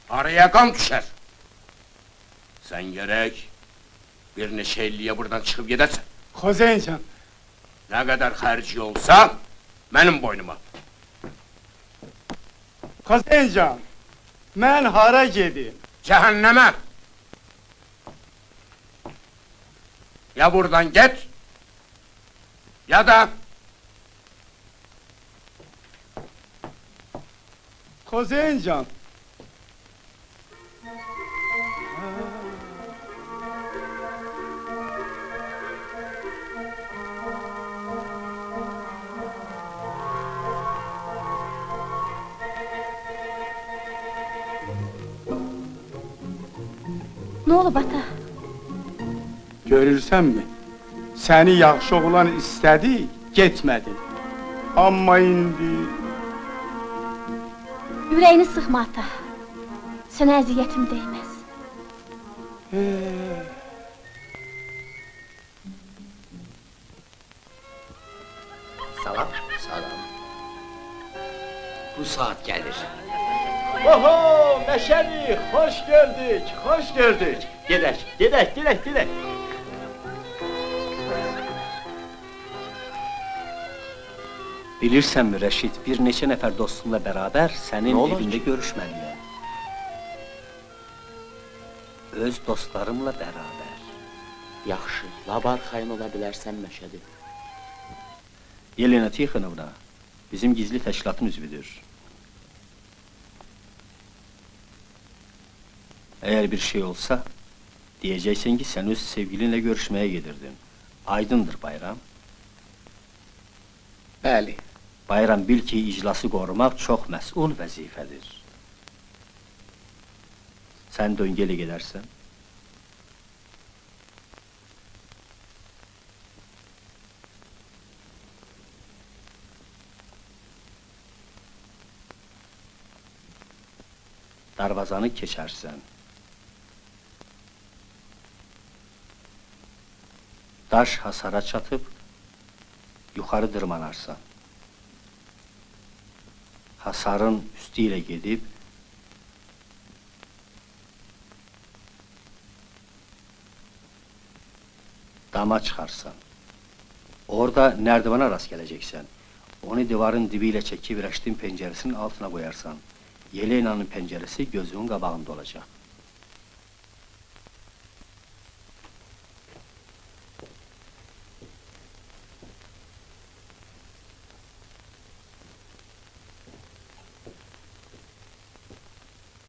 Araya qan düşər. Sən gərək bir neçə illiyə buradan çıxıb gedəsən. Xozencan, Nə qədər xərci olsa, mənim boynuma. Xozencan, mən hara gedim? Cəhənnəmə! Ya buradan get, ya da... Xozencan. Ne olub ata? Görürsənmi? Səni yaxşı oğlan istədi, getmədin. Amma indi... Ürəyini sıxma ata. Sənə əziyyətim değməz. Salam. Salam. Bu saat gelir. Oho, Meşeli, hoş gördük, hoş gördük. Gedək. Bilirsənmi Rəşid, bir neçə nəfər dostumla bərabər sənin Nə olur evində ki? görüşməliyəm. Öz dostlarımla bərabər. Yaxşı, labar xain ola bilərsən Məşədi. Yelena Tixonovna, bizim gizli təşkilatın üzvüdür. Eğer bir şey olsa, diyeceksin ki sen öz sevgilinle görüşmeye gedirdin. Aydındır Bayram. Bəli. Bayram, bil ki iclası korumak çox məsul vəzifədir. Sen döngeli gidersen. Darvazanı keçərsən. Daş hasara çatıp yukarı dırmanarsan. Hasarın üstüyle gidip dama çıkarsan. Orada nerdivana rast geleceksen. Onu divarın dibiyle çekip reştin penceresinin altına koyarsan. Yelena'nın penceresi gözünün qabağında olacak.